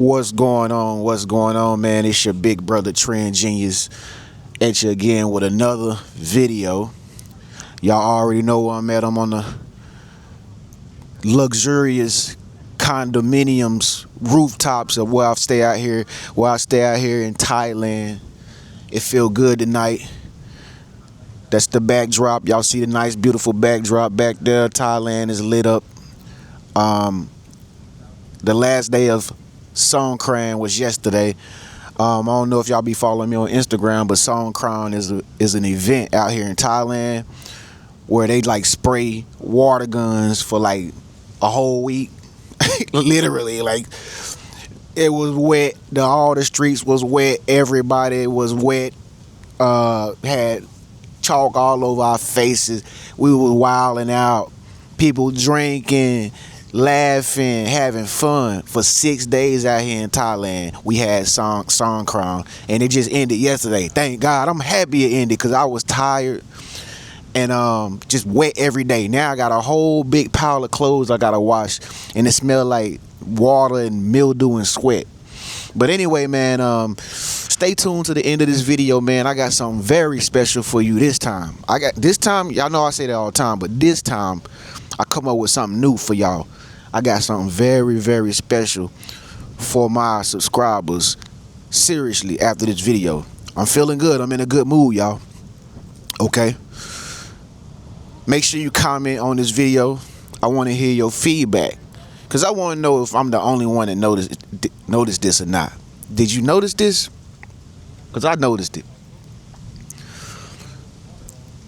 What's going on? What's going on, man? It's your big brother Trend Genius at you again with another video. Y'all already know where I'm at. I'm on the luxurious condominiums rooftops of where I stay out here in Thailand. It feel good tonight. That's the backdrop. Y'all see the nice beautiful backdrop back there. Thailand is lit up. The last day of Songkran was yesterday. I don't know if y'all be following me on Instagram, but Songkran is an event out here in Thailand where they like spray water guns for like a whole week. Literally, like it was wet. All the streets was wet. Everybody was wet. Had chalk all over our faces. We were wilding out. People drinking, laughing, having fun for 6 days out here in Thailand. We had Songkran, and it just ended yesterday. Thank God. I'm happy it ended because I was tired and just wet every day. Now I got a whole big pile of clothes I gotta wash, and it smelled like water and mildew and sweat. But anyway, man, stay tuned to the end of this video, man. I got something very special for you this time. Y'all know I say that all the time, but this time I come up with something new for y'all. I got something very, very special for my subscribers. Seriously, after this video. I'm feeling good. I'm in a good mood, y'all. Okay? Make sure you comment on this video. I want to hear your feedback, because I want to know if I'm the only one that noticed this or not. Did you notice this? Because I noticed it.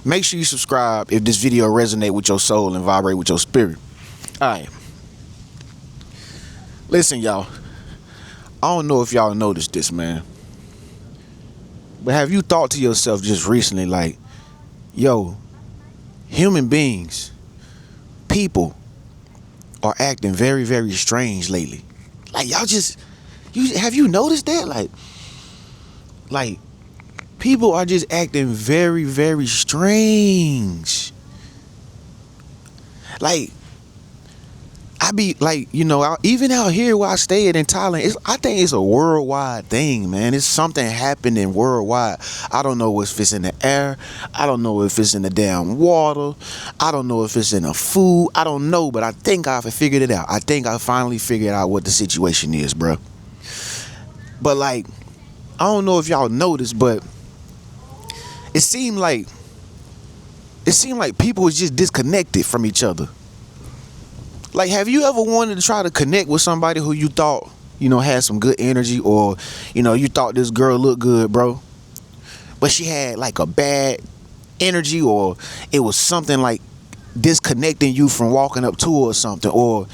Make sure you subscribe if this video resonates with your soul and vibrate with your spirit. Alright. Listen, y'all. I don't know if y'all noticed this, man, but have you thought to yourself just recently, like, yo, human beings, people are acting very, very strange lately. Like, y'all have you noticed that? Like people are just acting very, very strange. Like, I be like, even out here where I stay in Thailand, I think it's a worldwide thing, man. It's something happening worldwide. I don't know if it's in the air. I don't know if it's in the damn water. I don't know if it's in the food. I don't know, but I think I've figured it out. I think I finally figured out what the situation is, bro. But like, I don't know if y'all noticed, but it seemed like people was just disconnected from each other. Like, have you ever wanted to try to connect with somebody who you thought, had some good energy, or, you thought this girl looked good, bro, but she had like a bad energy, or it was something like disconnecting you from walking up to her or something? Or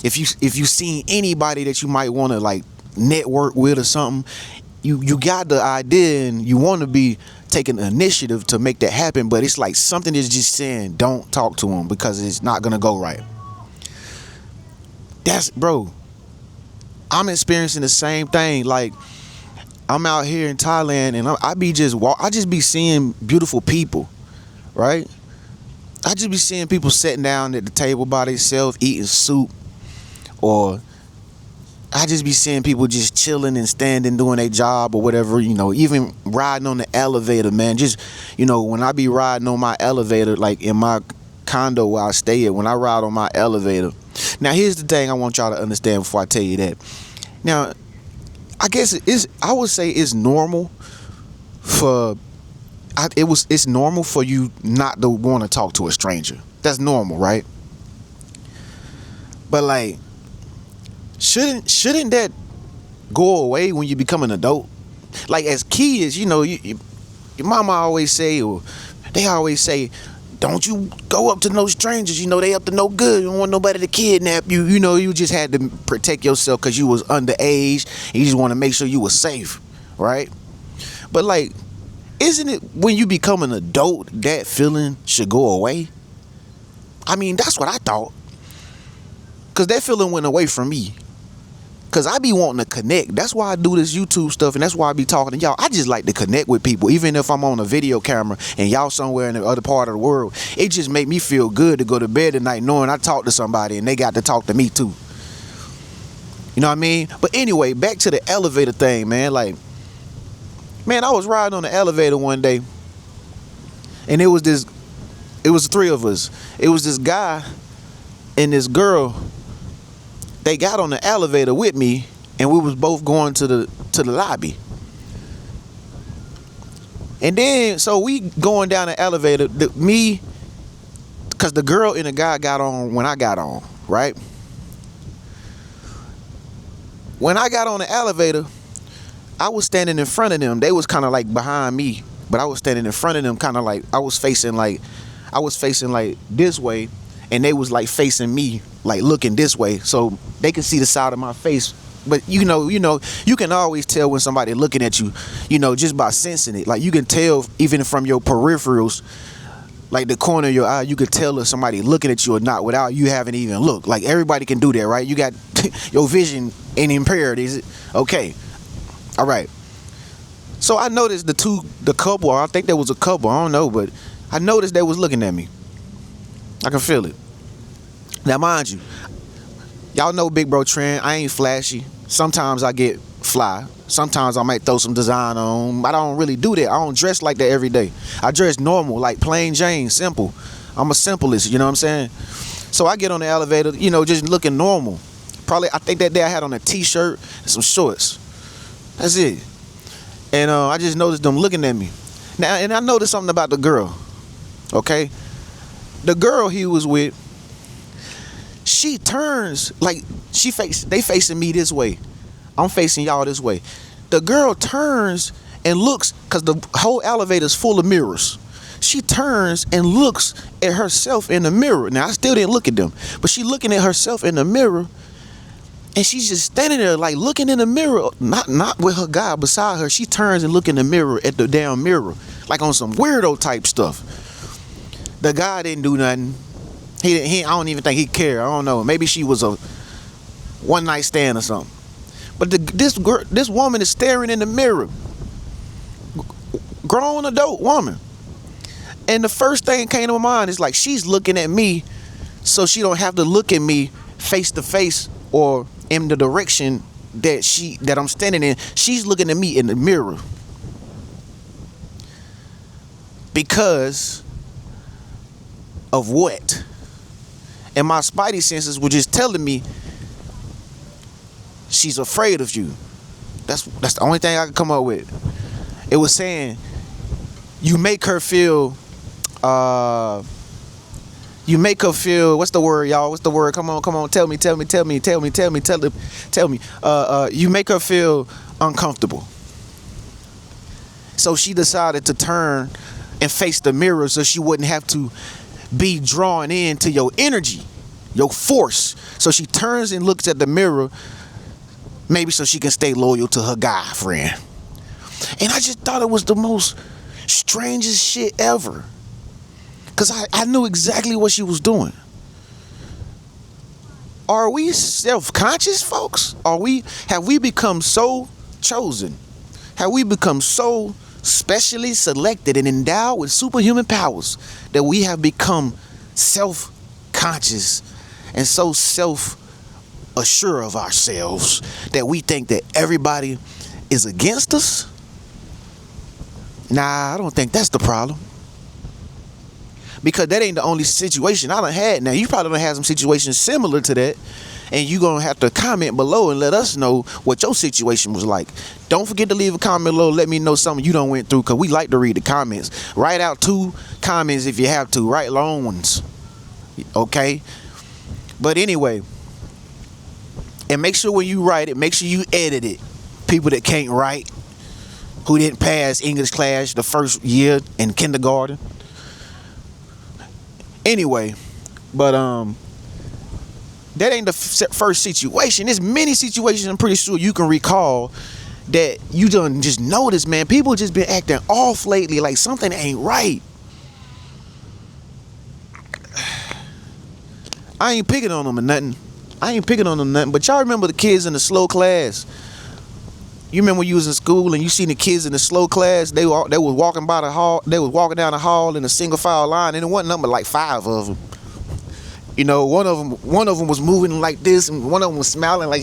if you seen anybody that you might want to like network with or something, you got the idea and you want to be taking the initiative to make that happen, but it's like something is just saying don't talk to them because it's not gonna go right. Bro, I'm experiencing the same thing. Like, I'm out here in Thailand and I just be seeing beautiful people, right? I just be seeing people sitting down at the table by themselves eating soup, or I just be seeing people just chilling and standing doing their job or whatever, even riding on the elevator, man. Just, when I be riding on my elevator, like in my condo where I stay at, when I ride on my elevator. Now, here's the thing I want y'all to understand before I tell you that. Now, I guess I would say it's normal it's normal for you not to want to talk to a stranger. That's normal, right? But like, shouldn't that go away when you become an adult? Like, as kids, your mama always say, or they always say, don't you go up to no strangers, they up to no good. You don't want nobody to kidnap you. You just had to protect yourself because you was underage and you just want to make sure you were safe, right? But like, isn't it when you become an adult that feeling should go away? I mean, that's what I thought, because that feeling went away from me. Because I be wanting to connect. That's why I do this YouTube stuff, and that's why I be talking to y'all. I just like to connect with people, even if I'm on a video camera and y'all somewhere in the other part of the world. It just make me feel good to go to bed at night knowing I talked to somebody and they got to talk to me too. You know what I mean? But anyway, back to the elevator thing, man. Like, man, I was riding on the elevator one day, and it was three of us. It was this guy and this girl. They got on the elevator with me, and we was both going to the lobby. And then, so we going down the elevator, because the girl and the guy got on when I got on, right? When I got on the elevator, I was standing in front of them. They was kind of like behind me, but I was standing in front of them, kind of like I was facing like this way, and they was like facing me, like looking this way, so they could see the side of my face. But you know, you can always tell when somebody looking at you, just by sensing it. Like, you can tell even from your peripherals, like the corner of your eye, you could tell if somebody looking at you or not without you having even looked. Like, everybody can do that, right? You got your vision ain't impaired, is it? Okay. All right. So I noticed the couple, or I think there was a couple, I don't know, but I noticed they was looking at me. I can feel it. Now, mind you, y'all know Big Bro Tren. I ain't flashy. Sometimes I get fly. Sometimes I might throw some design on. I don't really do that. I don't dress like that every day. I dress normal, like plain Jane, simple. I'm a simplest, you know what I'm saying? So I get on the elevator, just looking normal. Probably, I think that day I had on a t-shirt and some shorts. That's it. And I just noticed them looking at me. Now, and I noticed something about the girl, okay? The girl he was with, she turns, like, they facing me this way. I'm facing y'all this way. The girl turns and looks, because the whole elevator's full of mirrors. She turns and looks at herself in the mirror. Now, I still didn't look at them, but she looking at herself in the mirror, and she's just standing there, like, looking in the mirror, not with her guy beside her. She turns and look in the mirror at the damn mirror, like on some weirdo type stuff. The guy didn't do nothing. I don't even think he cared. I don't know. Maybe she was a one night stand or something. But this woman is staring in the mirror. Grown adult woman. And the first thing came to my mind is like, she's looking at me so she don't have to look at me face to face or in the direction that I'm standing in. She's looking at me in the mirror. Because of what? And my spidey senses were just telling me she's afraid of you. That's the only thing I could come up with. It was saying you make her feel what's the word, y'all? What's the word? Come on, tell me. You make her feel uncomfortable. So she decided to turn and face the mirror so she wouldn't have to be drawn into your energy, your force. So she turns and looks at the mirror, maybe so she can stay loyal to her guy friend. And I just thought it was the most strangest shit ever, because I knew exactly what she was doing. Are we self-conscious, folks? Have we become so chosen? Have we become so specially selected and endowed with superhuman powers that we have become self-conscious and so self-assured of ourselves that we think that everybody is against us? Nah, I don't think that's the problem. Because that ain't the only situation I done had. Now, you probably done had some situations similar to that, and you're going to have to comment below and let us know what your situation was like. Don't forget to leave a comment below. Let me know something you done went through, because we like to read the comments. Write out 2 comments if you have to. Write long ones. Okay? But anyway, and make sure when you write it, make sure you edit it. People that can't write, who didn't pass English class the first year in kindergarten. Anyway, but that ain't the first situation. There's many situations I'm pretty sure you can recall that you done just noticed, man. People just been acting off lately, like something ain't right. I ain't picking on them or nothing. But y'all remember the kids in the slow class? You remember when you was in school and you seen the kids in the slow class? They was walking by the hall. They was walking down the hall in a single file line, and it wasn't nothing but like 5 of them. You know, one of them was moving like this, and one of them was smiling like,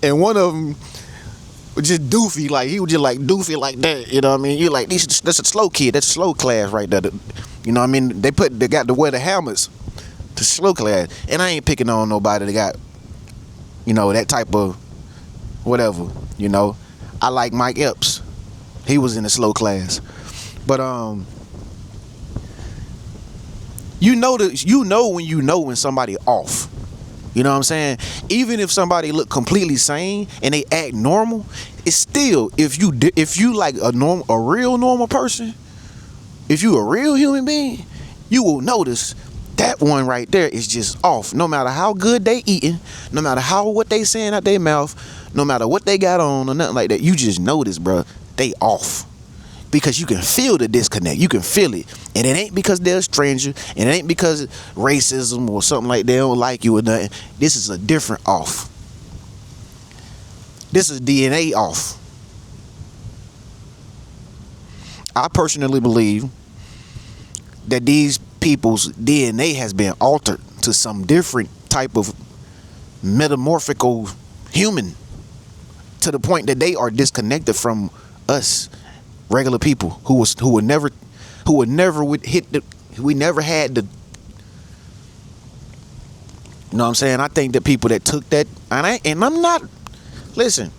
and one of them was just doofy, like he was just like doofy like that. You know what I mean? You're like, that's a slow kid. That's a slow class right there. You know what I mean? They got to wear the helmets to slow class, and I ain't picking on nobody that got, you know, that type of whatever. You know, I like Mike Epps. He was in the slow class, but you know when somebody off. You know what I'm saying? Even if somebody look completely sane and they act normal, it's still, if you like a real normal person, if you a real human being, you will notice that one right there is just off. No matter how good they eating, no matter what they saying out their mouth, no matter what they got on or nothing like that, you just notice, bro, they off. Because you can feel the disconnect. You can feel it. And it ain't because they're a stranger. And it ain't because of racism or something like they don't like you or nothing. This is a different off. This is DNA off. I personally believe that these people's DNA has been altered to some different type of metamorphical human, to the point that they are disconnected from us regular people who would never hit the, we never had the, you know what I'm saying? I think that people that took that, and I'm not, listen,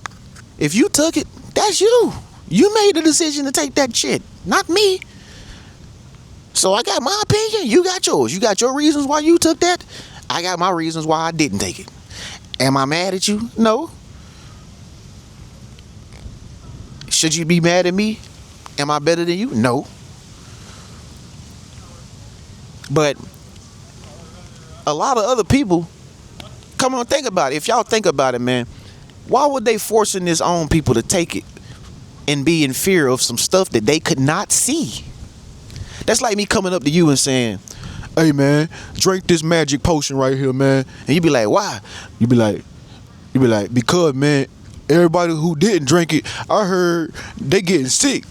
if you took it, that's you. You made the decision to take that shit, not me. So I got my opinion, you got yours. You got your reasons why you took that. I got my reasons why I didn't take it. Am I mad at you? No. Should you be mad at me? Am I better than you? No. But a lot of other people, come on, think about it. If y'all think about it, man, why would they forcing this on people to take it and be in fear of some stuff that they could not see? That's like me coming up to you and saying, hey, man, drink this magic potion right here, man. And you be like, why? You be like, because, man, everybody who didn't drink it, I heard they getting sick.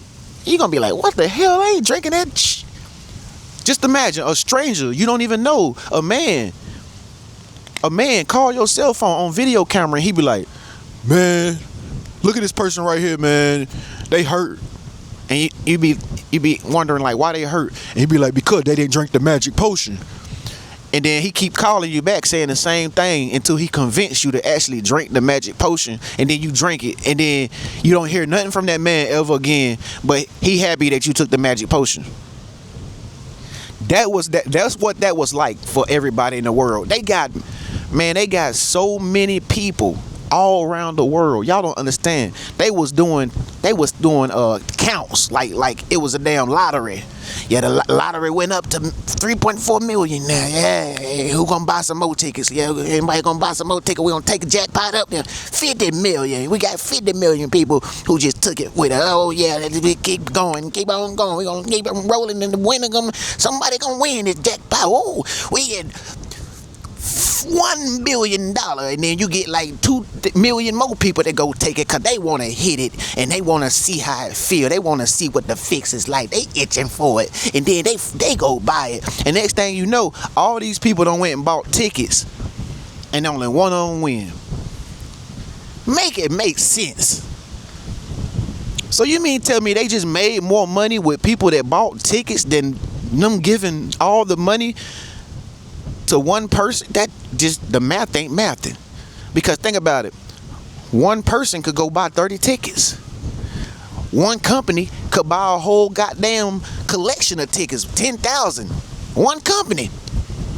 You gonna be like, what the hell? I ain't drinking that. Just imagine a stranger you don't even know, a man call your cell phone on video camera and he be like, man, look at this person right here, man, they hurt. And you be wondering like why they hurt, and he be like, because they didn't drink the magic potion. And then he keep calling you back saying the same thing until he convinced you to actually drink the magic potion, and then you drink it, and then you don't hear nothing from that man ever again, but he happy that you took the magic potion. That's what that was like for everybody in the world. They got so many people all around the world. Y'all don't understand. They was doing counts like it was a damn lottery. Yeah, the lottery went up to 3.4 million now. Yeah, who gonna buy some more tickets? Yeah, anybody gonna buy some more tickets? We gonna take a jackpot up there. 50 million. We got 50 million people who just took it with us. Oh yeah, we keep going, keep on going. We gonna keep on rolling, and the winner somebody gonna win this jackpot. Oh, we get $1 billion, and then you get like 2 million more people that go take it because they want to hit it and they want to see how it feel. They want to see what the fix is like. They itching for it, and then they go buy it, and next thing you know, all these people done went and bought tickets and only one of them win. Make it make sense. So you mean tell me they just made more money with people that bought tickets than them giving all the money to one person? That just, the math ain't mathing. Because think about it, one person could go buy 30 tickets. One company could buy a whole goddamn collection of tickets, 10,000. One company,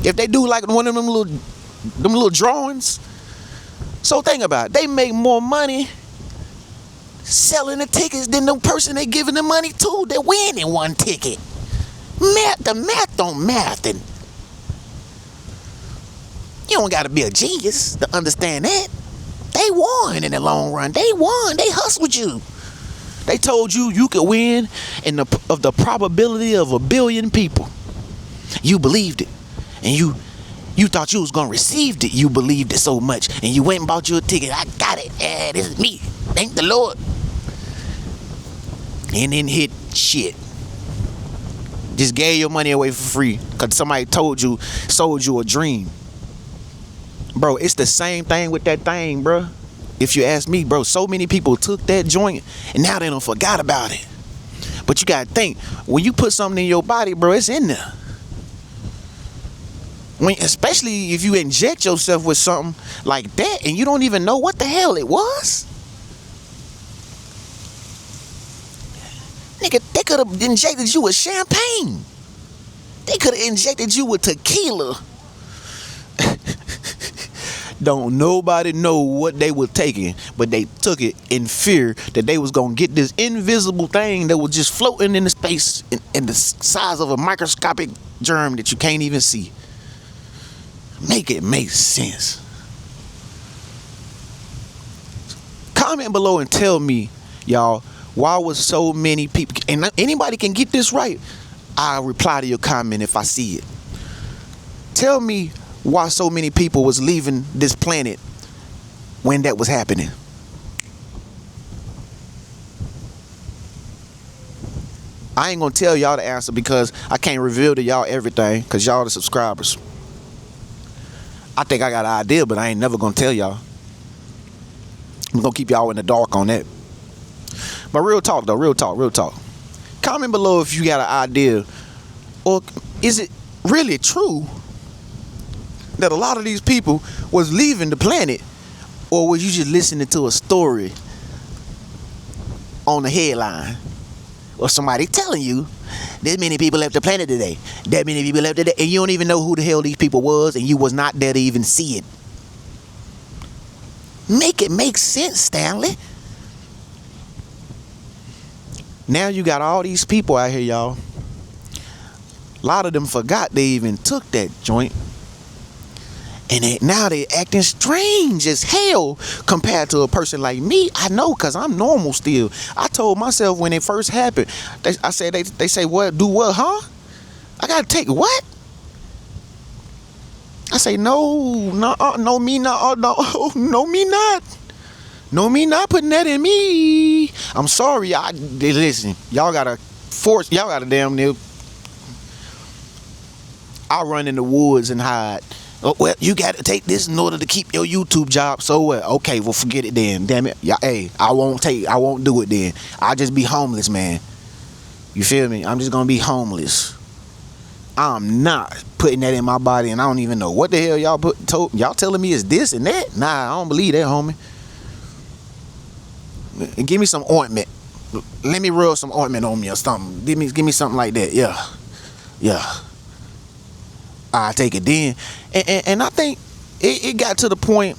if they do like one of them little drawings. So think about it, they make more money selling the tickets than the person they giving the money to that winning one ticket. The math don't math. And you don't got to be a genius to understand that. They won in the long run. They won. They hustled you. They told you you could win of the probability of 1 billion people. You believed it. And you thought you was going to receive it. You believed it so much. And you went and bought you a ticket. I got it. Yeah, this is me. Thank the Lord. And then hit shit. Just gave your money away for free because somebody sold you a dream. Bro, it's the same thing with that thing, bro. If you ask me, bro, so many people took that joint and now they done forgot about it. But you gotta think, when you put something in your body, bro, it's in there. Especially if you inject yourself with something like that and you don't even know what the hell it was. Nigga, they could have injected you with champagne. They could have injected you with tequila. Don't nobody know what they were taking, but they took it in fear that they was gonna get this invisible thing that was just floating in the space in the size of a microscopic germ that you can't even see. Make it make sense. Comment below and tell me, y'all, why was so many people, and anybody can get this right. I'll reply to your comment if I see it. Tell me why so many people was leaving this planet when that was happening. I ain't gonna tell y'all the answer because I can't reveal to y'all everything because y'all the subscribers. I think I got an idea, but I ain't never gonna tell y'all. I'm gonna keep y'all in the dark on that. But real talk though, real talk. Comment below if you got an idea, or is it really true that a lot of these people was leaving the planet, or was you just listening to a story on the headline, or somebody telling you this many people left the planet today, that many people left today, and you don't even know who the hell these people was, and you was not there to even see it? Make it make sense, Stanley. Now you got all these people out here, y'all. A lot of them forgot they even took that joint. And now they acting strange as hell compared to a person like me. I know, because I'm normal still. I told myself when it first happened, they say, what, do what, huh? I got to take what? I say, no, me not. No, me not putting that in me. I'm sorry. Listen, y'all got to damn near. I run in the woods and hide. Oh, well, you got to take this in order to keep your YouTube job. So what? Okay, well, forget it then. Damn it. Yeah, hey, I won't do it then. I'll just be homeless, man. You feel me? I'm just going to be homeless. I'm not putting that in my body, and I don't even know what the hell y'all telling me is this and that. Nah, I don't believe that, homie. Give me some ointment. Let me rub some ointment on me or something. Give me something like that. Yeah. I take it then. And I think it got to the point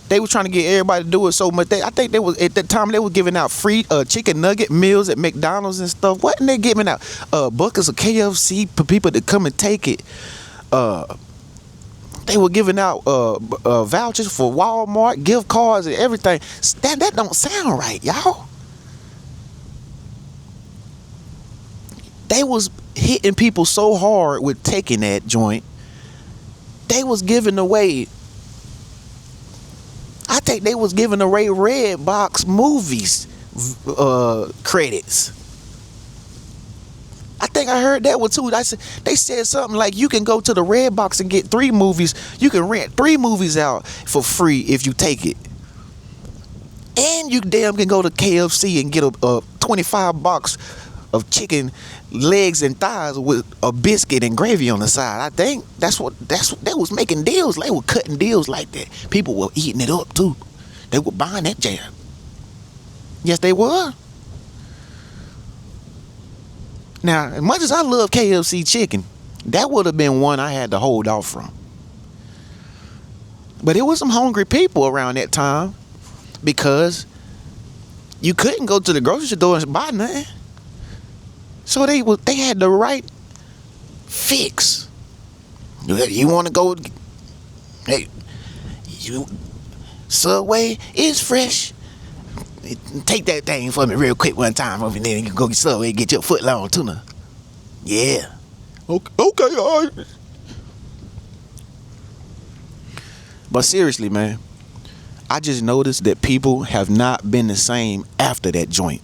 they were trying to get everybody to do it so much. I think they was at that time they were giving out free chicken nugget meals at McDonald's and stuff. Wasn't they giving out buckets of KFC for people to come and take it? They were giving out vouchers for Walmart, gift cards, and everything. That don't sound right, y'all. They was hitting people so hard with taking that joint. They was giving away. I think they was giving away Redbox movies credits. I think I heard that one too. They said something like you can go to the Redbox and get 3 movies. You can rent 3 movies out for free if you take it. And you damn can go to KFC and get a 25 box of chicken legs and thighs with a biscuit and gravy on the side. I think that's what they was making deals. They were cutting deals like that. People were eating it up too. They were buying that jam. Yes, they were. Now, as much as I love KFC chicken, that would have been one I had to hold off from. But it was some hungry people around that time because you couldn't go to the grocery store and buy nothing. So they had the right fix. You want to go? Hey, Subway is fresh. Take that thing for me real quick one time, and then you can go get Subway and get your foot long tuna. Yeah. Okay, all right. But seriously, man, I just noticed that people have not been the same after that joint.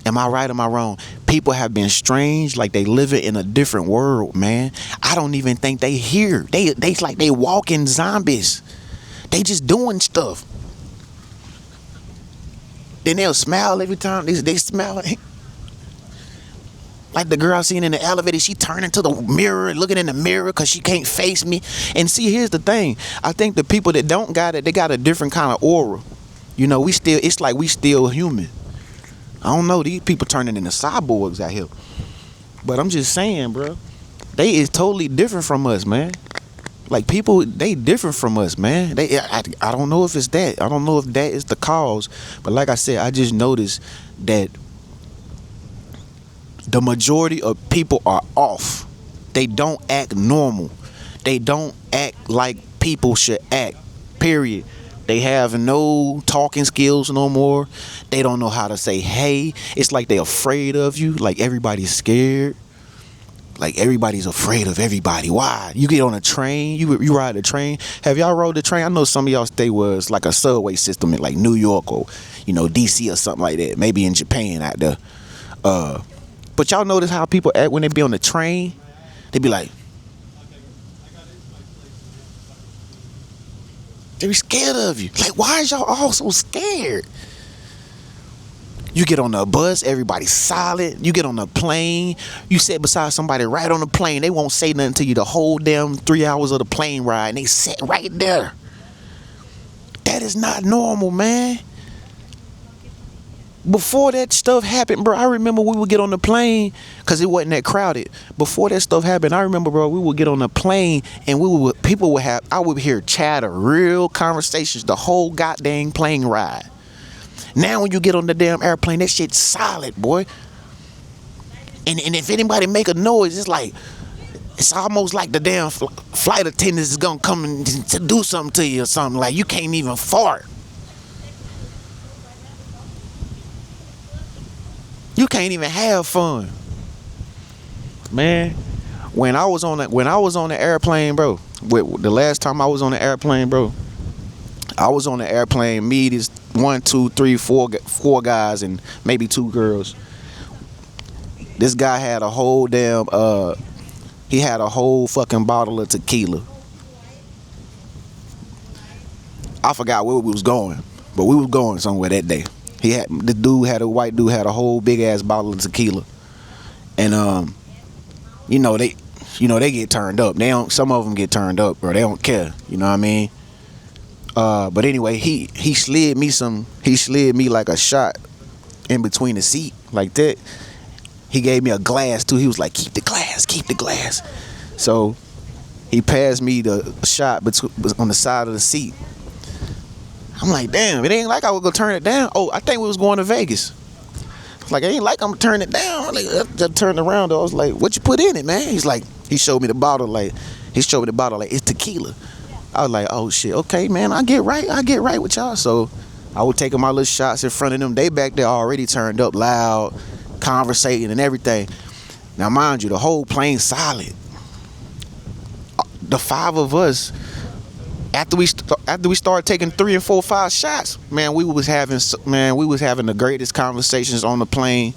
Am I right? Am I wrong? People have been strange, like they living in a different world, man. I don't even think they hear. They like they walking zombies. They just doing stuff. Then they'll smile every time they smile. Like the girl I seen in the elevator, she turning to the mirror, looking in the mirror because she can't face me. And see, here's the thing. I think the people that don't got it, they got a different kind of aura. You know, it's like we still human. I don't know, these people turning into cyborgs out here. But I'm just saying, bro, they is totally different from us, man. Like people, they different from us, man. I don't know if it's that. I don't know if that is the cause. But like I said, I just noticed that the majority of people are off. They don't act normal. They don't act like people should act, period. They have no talking skills no more. They don't know how to say hey. It's like they're afraid of you. Like everybody's scared. Like everybody's afraid of everybody. Why? You get on a train, you ride a train. Have y'all rode the train? I know some of y'all stay was like a subway system in like New York or, you know, DC or something like that. Maybe in Japan out there. But y'all notice how people act when they be on the train? They be like, they be scared of you. Like, why is y'all all so scared? You get on the bus, everybody's silent. You get on the plane, you sit beside somebody right on the plane. They won't say nothing to you the whole damn 3 hours of the plane ride. And they sit right there. That is not normal, man. Before that stuff happened, bro, I remember we would get on the plane because it wasn't that crowded. Before that stuff happened, I remember, bro, we would get on the plane and I would hear chatter, real conversations, the whole goddamn plane ride. Now when you get on the damn airplane, that shit's solid, boy. And if anybody make a noise, it's almost like the damn flight attendants is gonna come in to do something to you or something. Like you can't even fart. You can't even have fun, man. When I was on the airplane, bro. The last time I was on the airplane, bro, I was on the airplane. Me, this 1, 2, 3, 4 guys and maybe 2 girls. This guy had a whole damn he had a whole fucking bottle of tequila. I forgot where we was going, but we was going somewhere that day. A white dude had a whole big ass bottle of tequila, and they get turned up. Some of them get turned up, bro. They don't care. You know what I mean? But anyway, he slid me like a shot in between the seat like that. He gave me a glass too. He was like, keep the glass. So he passed me the shot on the side of the seat. I'm like, damn, it ain't like I was gonna turn it down. Oh, I think we was going to Vegas. Like, it ain't like I'm turning it down. Like, I just turned around though. I was like, what you put in it, man? He's like, he showed me the bottle like it's tequila. I was like, oh shit, okay, man, I get right with y'all. So I was taking my little shots in front of them. They back there already turned up loud, conversating and everything. Now mind you, the whole plane silent. The 5 of us, after we started taking 3 and 4, 5 shots, man, we was having the greatest conversations on the plane.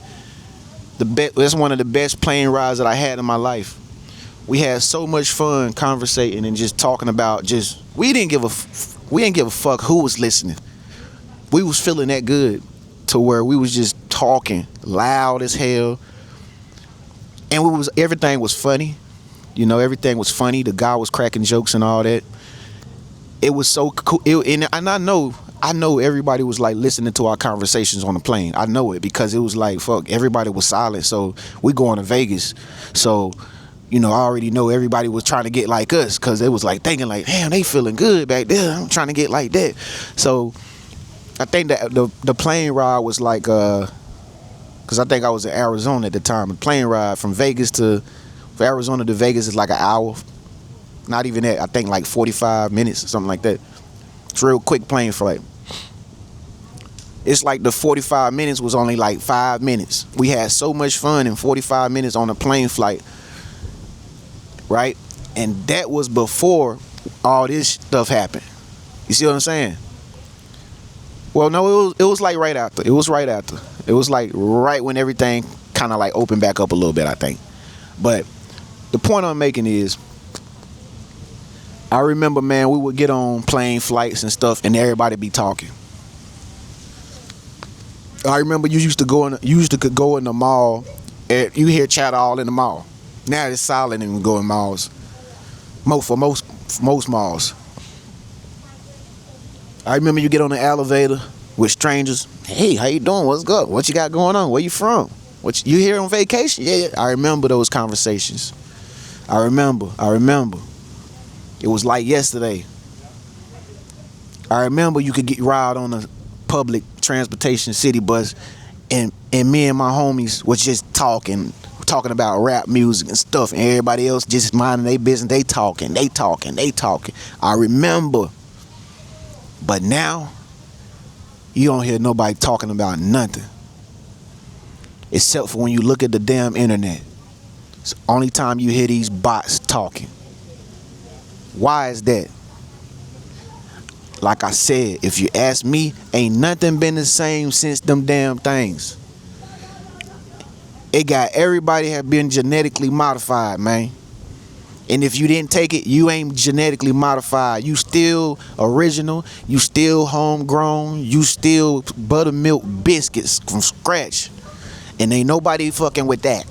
That's one of the best plane rides that I had in my life. We had so much fun conversating and just talking about we didn't give a fuck who was listening. We was feeling that good to where we was just talking loud as hell, and everything was funny. You know, everything was funny. The guy was cracking jokes and all that. It was so cool. And I know everybody was like listening to our conversations on the plane. I know it because it was like, fuck, everybody was silent. So we going to Vegas. So, you know, I already know everybody was trying to get like us because they was like thinking like, damn, they feeling good back there. I'm trying to get like that. So I think that the plane ride was like, because I think I was in Arizona at the time. The plane ride from Arizona to Vegas is like an hour. Not even that. I think like 45 minutes or something like that. It's a real quick plane flight. It's like the 45 minutes was only like 5 minutes. We had so much fun in 45 minutes on a plane flight. Right? And that was before all this stuff happened. You see what I'm saying? Well, no, it was like right after. It was right after. It was like right when everything kind of like opened back up a little bit, I think. But the point I'm making is, I remember, man, we would get on plane flights and stuff, and everybody be talking. I remember you used to go in the mall, and you hear chatter all in the mall. Now it's silent and we go in malls. For most malls. I remember you get on the elevator with strangers. Hey, how you doing? What's good? What you got going on? Where you from? You here on vacation? Yeah. I remember those conversations. I remember. It was like yesterday. I remember you could ride on a public transportation city bus, and me and my homies was just talking about rap music and stuff, and everybody else just minding their business. They talking. I remember. But now, you don't hear nobody talking about nothing. Except for when you look at the damn internet. It's the only time you hear these bots talking. Why is that? Like I said, if you ask me, ain't nothing been the same since them damn things. It got everybody have been genetically modified, man. And if you didn't take it, you ain't genetically modified. You still original. You still homegrown. You still buttermilk biscuits from scratch. And ain't nobody fucking with that.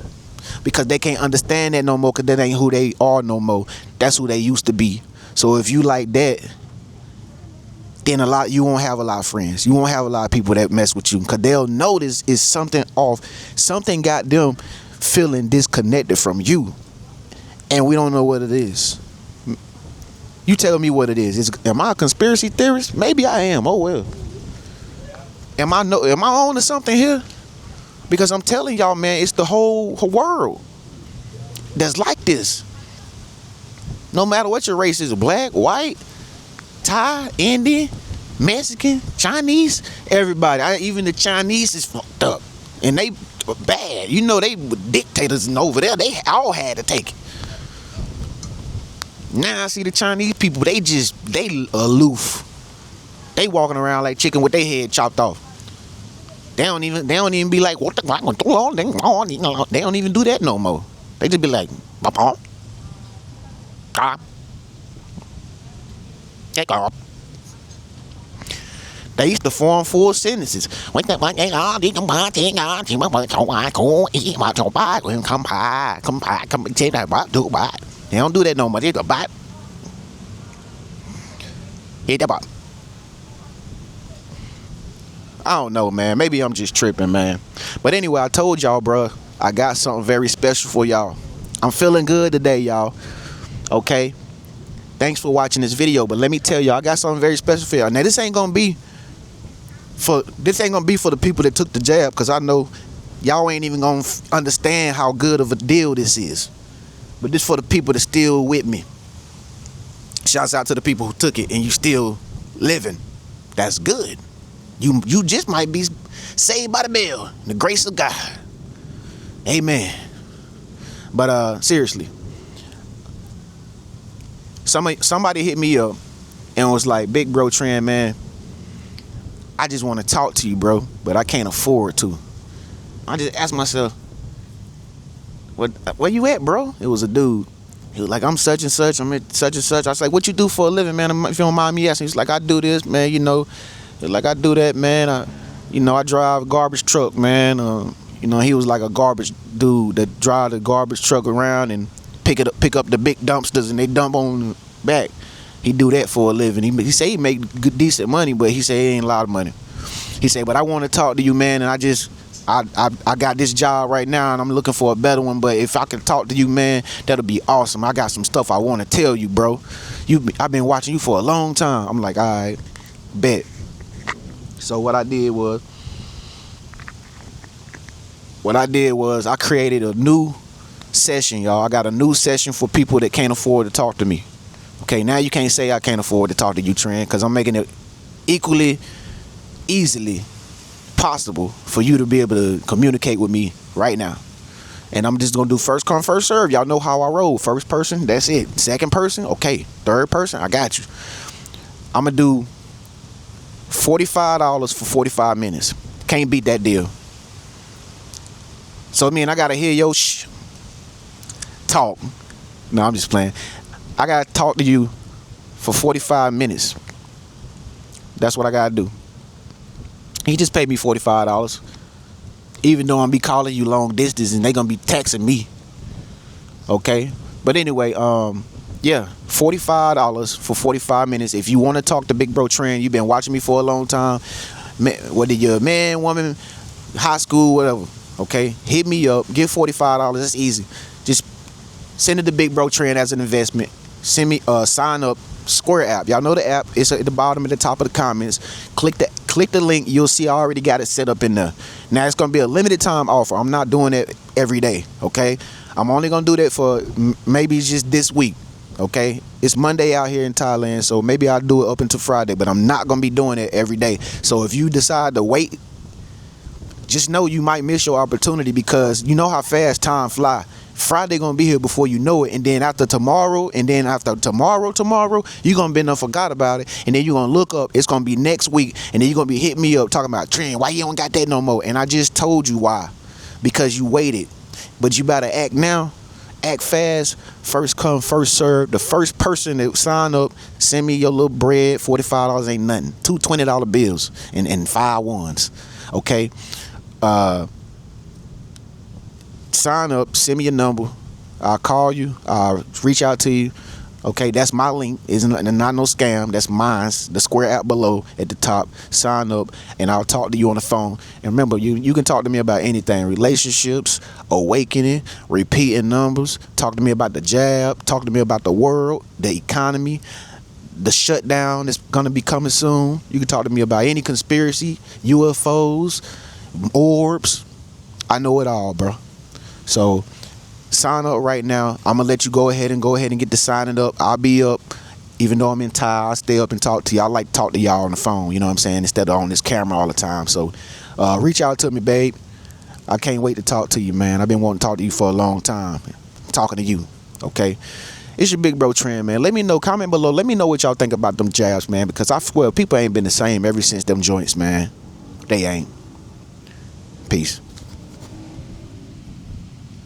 Because they can't understand that no more, because that ain't who they are no more. That's who they used to be. So if you like that, then you won't have a lot of friends. You won't have a lot of people that mess with you, because they'll notice it's something off. Something got them feeling disconnected from you. And we don't know what it is. You tell me what it is. Am I a conspiracy theorist? Maybe I am. Oh well. Am I on to something here? Because I'm telling y'all, man, it's the whole world that's like this. No matter what your race is, black, white, Thai, Indian, Mexican, Chinese, everybody. Even the Chinese is fucked up. And they bad. You know, they were dictators and over there. They all had to take it. Now I see the Chinese people, they aloof. They walking around like chicken with their head chopped off. They don't even be like, what the fuck? They don't even do that no more. They just be like, they used to form full sentences. They don't do that no more. They do bot. Hit that bot. I don't know, man. Maybe I'm just tripping, man. But anyway, I told y'all, bro, I got something very special for y'all. I'm feeling good today, y'all. Okay? Thanks for watching this video. But let me tell y'all, I got something very special for y'all. Now, this ain't gonna be for the people that took the jab, because I know y'all ain't even gonna understand how good of a deal this is. But this for the people that's still with me. Shouts out to the people who took it and you still living. That's good. You just might be saved by the bell. The grace of God. Amen. But seriously. Somebody hit me up and was like, Big Bro Tren, man, I just want to talk to you, bro, but I can't afford to. I just asked myself, where you at, bro? It was a dude. He was like, I'm such and such. I'm at such and such. I was like, what you do for a living, man? If you don't mind me asking. He's like, I do this, man. You know, like I do that, man. I drive a garbage truck, man. He was like a garbage dude that drive the garbage truck around and pick up the big dumpsters and they dump on the back. He do that for a living. He say he make good, decent money, but he say it ain't a lot of money. He say, but I want to talk to you, man, and I got this job right now and I'm looking for a better one, but if I can talk to you, man, that'll be awesome. I got some stuff I want to tell you, bro. I've been watching you for a long time. I'm like, all right, bet. So what I did was I created a new session, y'all. I got a new session for people that can't afford to talk to me. Okay, now you can't say I can't afford to talk to you, Tren, because I'm making it easily possible for you to be able to communicate with me right now. And I'm just gonna do first come, first serve. Y'all know how I roll. First person, that's it. Second person, okay. Third person, I got you. I'm gonna do $45 for 45 minutes. Can't beat that deal. So I mean, I gotta hear your talk. No, I'm just playing. I gotta talk to you for 45 minutes. That's what I gotta do. He just paid me $45. Even though I'm be calling you long distance and they gonna be texting me. Okay? But anyway, yeah, $45 for 45 minutes. If you want to talk to Big Bro Tren, you've been watching me for a long time, whether you're a man, woman, high school, whatever, okay, hit me up, get $45. It's easy. Just send it to Big Bro Tren as an investment. Send me sign up. Square app. Y'all know the app. It's at the bottom at the top of the comments. Click the link. You'll see I already got it set up in there. Now it's gonna be a limited time offer. I'm not doing it every day. Okay, I'm only gonna do that for maybe just this week. Okay, it's Monday out here in Thailand, so maybe I'll do it up until Friday, but I'm not gonna be doing it every day. So if you decide to wait, just know you might miss your opportunity, because you know how fast time fly. Friday gonna be here before you know it, and then after tomorrow, and then after tomorrow, you gonna be done forgot about it, and then you gonna look up, it's gonna be next week, and then you gonna be hitting me up talking about, Tren, why you don't got that no more? And I just told you why. Because you waited. But you better act now, act fast, first come, first serve. The first person that sign up, send me your little bread. $45 ain't nothing. Two $20 bills and 5 ones. Okay? Sign up, send me your number, I'll call you, I'll reach out to you. Okay, that's my link. It's not no scam. That's mine. The square app below at the top. Sign up and I'll talk to you on the phone. And remember, you can talk to me about anything: relationships, awakening, repeating numbers. Talk to me about the JAAB. Talk to me about the world, the economy, the shutdown that's gonna be coming soon. You can talk to me about any conspiracy, UFOs, orbs. I know it all, bro. So sign up right now. I'm gonna let you go ahead and get the signing up. I'll be up, even though I'm in Thai. I'll stay up and talk to y'all. I like to talk to y'all on the phone, you know what I'm saying, instead of on this camera all the time. So reach out to me, babe. I can't wait to talk to you, man. I've been wanting to talk to you for a long time. I'm talking to you, okay? It's your Big Bro Tren, man. Let me know, comment below. Let me know what y'all think about them jabs, man, because I swear people ain't been the same ever since them joints, man. They ain't. Peace.